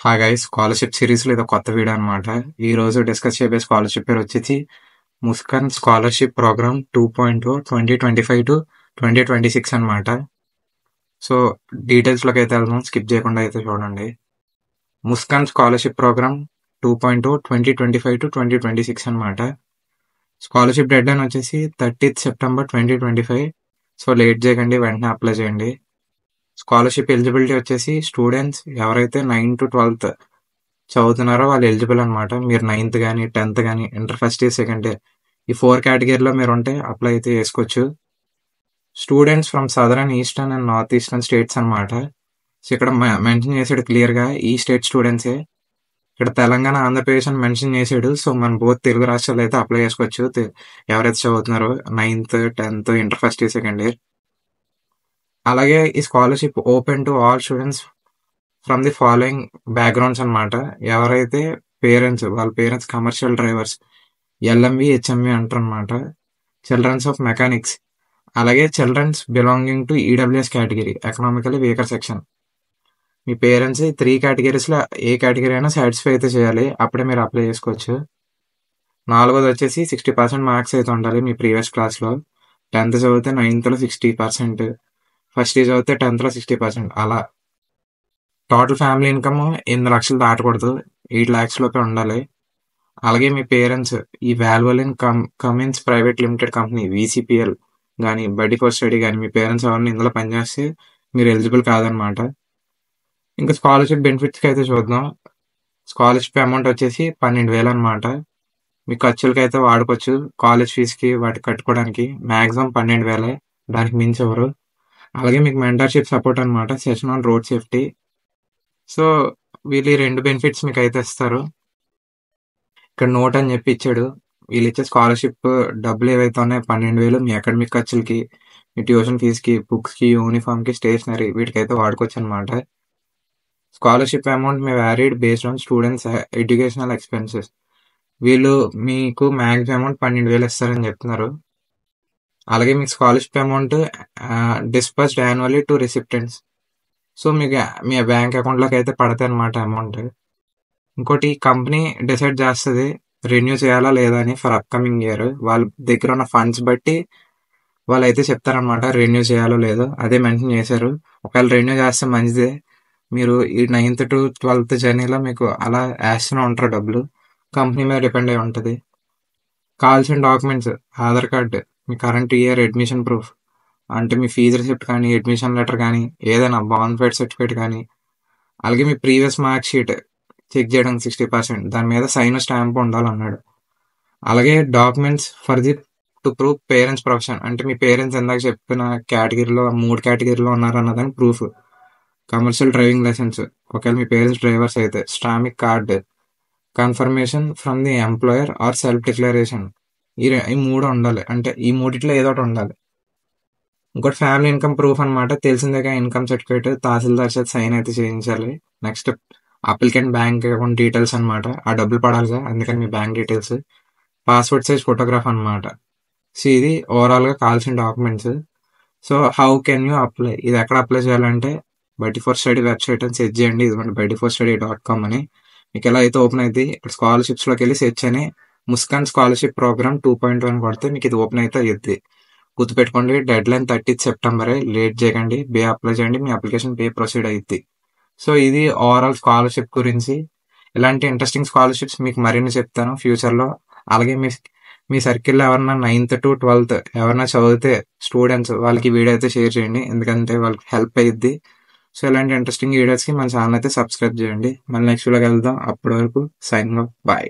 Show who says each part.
Speaker 1: Hi guys, scholarship సిరీస్లో ఇది ఒక కొత్త వీడియో అనమాట. ఈ రోజు డిస్కస్ చేయబోయే స్కాలర్షిప్ పేరు వచ్చేసి ముస్కాన్ స్కాలర్షిప్ ప్రోగ్రామ్ 2.0 2025 టు 2026 అనమాట. సో డీటెయిల్స్లోకి అయితే వెళ్దాం, స్కిప్ చేయకుండా అయితే చూడండి. ముస్కాన్ స్కాలర్షిప్ ప్రోగ్రామ్ 2.0 2025 టు 2026 అనమాట. స్కాలర్షిప్ డెడ్ లైన్ వచ్చేసి 30th September 2025. సో లేట్ చేయకండి, వెంటనే అప్లై చేయండి. స్కాలర్షిప్ ఎలిజిబిలిటీ వచ్చేసి స్టూడెంట్స్ ఎవరైతే 9th to 12th చదువుతున్నారో వాళ్ళు ఎలిజిబుల్ అనమాట. మీరు 9th కానీ 10th కానీ inter first year second year ఈ 4 కేటగిరీలో మీరు ఉంటే అప్లై అయితే చేసుకోవచ్చు. Students from southern, eastern and north eastern states అనమాట. సో ఇక్కడ మెన్షన్ చేసాడు క్లియర్గా ఈ స్టేట్ స్టూడెంట్సే. ఇక్కడ తెలంగాణ, ఆంధ్రప్రదేశ్ అని మెన్షన్ చేసాడు. సో మనం బోత్ తెలుగు రాష్ట్రాలు అయితే అప్లై చేసుకోవచ్చు, ఎవరైతే చదువుతున్నారో 9th 10th inter first year second year. అలాగే ఈ scholarship open to all students from the following backgrounds అనమాట. ఎవరైతే వాళ్ళ parents commercial drivers, LMV HMV అంటారు అనమాట. చిల్డ్రన్స్ ఆఫ్ మెకానిక్స్, అలాగే childrens belonging to EWS category, economically weaker section. మీ parents 3 కేటగిరీస్లో ఏ కేటగిరీ అయినా సాటిస్ఫై అయితే చేయాలి, అప్పుడే మీరు అప్లై చేసుకోవచ్చు. 4వది వచ్చేసి 60% మార్క్స్ అయితే ఉండాలి మీ ప్రీవియస్ క్లాస్లో. 10th చదివితే 9thలో 60%, ఫస్ట్ ఇయర్ చదివితే 10thలో 60%. అలా టోటల్ ఫ్యామిలీ ఇన్కమ్ 8 లక్షలు దాటకూడదు, 8 lakhs లోపే ఉండాలి. అలాగే మీ పేరెంట్స్ ఈ valuable in Cummins private limited company VCPL కానీ బడ్డీ ఫర్ స్టడీ కానీ మీ పేరెంట్స్ ఎవరిని ఇందులో పనిచేస్తే మీరు ఎలిజిబుల్ కాదనమాట. ఇంకా స్కాలర్షిప్ బెనిఫిట్స్కి అయితే చూద్దాం. స్కాలర్షిప్ అమౌంట్ వచ్చేసి 12,000 అనమాట. మీ ఖర్చులకి అయితే వాడుకోవచ్చు, కాలేజ్ ఫీజుకి వాటికి కట్టుకోవడానికి మ్యాక్సిమం 12,000, దానికి మించి ఎవరు. అలాగే మీకు మెంటర్షిప్ సపోర్ట్ అనమాట, session on road safety. So వీళ్ళు ఈ 2 బెనిఫిట్స్ మీకు అయితే ఇస్తారు. ఇక్కడ నోట్ అని చెప్పి ఇచ్చాడు. వీళ్ళు ఇచ్చే స్కాలర్షిప్ డబ్బులు ఏవైతే ఉన్నాయో 12,000 మీ అకాడమిక్ ఖర్చులకి, మీ ట్యూషన్ ఫీజుకి, బుక్స్కి, యూనిఫామ్కి, స్టేషనరీ వీటికైతే వాడుకోవచ్చు అనమాట. Scholarship amount May varied based on students educational expenses. వీళ్ళు మీకు మ్యాక్సిమం అమౌంట్ 12,000 ఇస్తారని చెప్తున్నారు. అలాగే మీకు scholarship amount dispersed annually to recipients. So మీకు మీ బ్యాంక్ అకౌంట్లోకి అయితే పడతాయి అనమాట అమౌంట్. ఇంకోటి కంపెనీ డిసైడ్ చేస్తుంది రెన్యూ చేయాలా లేదా అని ఫర్ అప్కమింగ్ ఇయర్. వాళ్ళ దగ్గర ఉన్న ఫండ్స్ బట్టి వాళ్ళు అయితే చెప్తారనమాట రెన్యూ చేయాలో లేదో. అదే మెన్షన్ చేశారు. ఒకవేళ రెన్యూ చేస్తే మంచిదే. మీరు ఈ 9th to 12th జర్నీలో మీకు అలా వేస్తూనే ఉంటారు డబ్బులు, కంపెనీ మీద డిపెండ్ అయి ఉంటుంది. కావాల్సిన డాక్యుమెంట్స్ ఆధార్ కార్డు, మీ కరెంట్ ఇయర్ అడ్మిషన్ ప్రూఫ్ అంటే మీ ఫీజు రిసిప్ట్ కానీ, అడ్మిషన్ లెటర్ కానీ, ఏదైనా బాన్ఫైడ్ సర్టిఫికేట్ కానీ, అలాగే మీ ప్రీవియస్ మార్క్ షీట్ చెక్ చేయడానికి 60%, దాని మీద సైన్ స్టాంప్ ఉండాలన్నాడు. అలాగే documents for the to prove parents profession అంటే మీ పేరెంట్స్ ఇందాక చెప్పిన కేటగిరీలో 3 కేటగిరీలో ఉన్నారన్నదాని ప్రూఫ్. కమర్షియల్ డ్రైవింగ్ లైసెన్స్ ఒకవేళ మీ పేరెంట్స్ డ్రైవర్స్ అయితే, స్టామిక్ card, confirmation from the employer are self declaration. ఈ 3 ఉండాలి, అంటే ఈ 3 ఏదో ఒకటి ఉండాలి. ఇంకోటి ఫ్యామిలీ ఇన్కమ్ ప్రూఫ్ అనమాట. తెలిసిందేగా, ఇన్కమ్ సర్టిఫికేట్ తహసీల్దార్ చేత సైన్ అయితే చేయించాలి. Next applicant bank account details అనమాట, ఆ డబ్బులు పడాలిగా, అందుకని మీ bank details. Passport size photograph అనమాట. సో ఇది ఓవరాల్గా కావాల్సిన documents. So how can you apply? ఇది ఎక్కడ అప్లై చేయాలంటే బడ్డీ ఫర్ స్టడీ వెబ్సైట్ అని సెర్చ్ చేయండి. ఇదిగోండి buddyforstudy.com అని. మీకు ఎలా అయితే ఓపెన్ అయితే ఇక్కడ స్కాలర్షిప్స్లోకి వెళ్ళి సెర్చ్ అని ముస్కాన్ స్కాలర్షిప్ ప్రోగ్రామ్ 2.1 అని కొడితే మీకు ఇది ఓపెన్ అయితే అయ్యుద్ది. గుర్తుపెట్టుకోండి, dead line 30th September, late చేయకండి, అప్లై చేయండి, మీ అప్లికేషన్ ప్రొసీడ్ అయ్యిద్ది. సో ఇది ఓవరాల్ స్కాలర్షిప్ గురించి. ఇలాంటి ఇంట్రెస్టింగ్ స్కాలర్షిప్స్ మీకు మరిన్ని చెప్తాను ఫ్యూచర్లో. అలాగే మీ సర్కిల్లో ఎవరన్నా 9th to 12th ఎవరైనా చదివితే స్టూడెంట్స్ వాళ్ళకి వీడియో అయితే షేర్ చేయండి, ఎందుకంటే వాళ్ళకి హెల్ప్ అయ్యిద్ది. సో ఇలాంటి ఇంట్రెస్టింగ్ వీడియోస్కి మన ఛానల్ అయితే సబ్స్క్రైబ్ చేయండి. మళ్ళీ నెక్స్ట్ వీడియోకి వెళ్దాం. అప్పటి వరకు సైన్ ఆఫ్, బాయ్.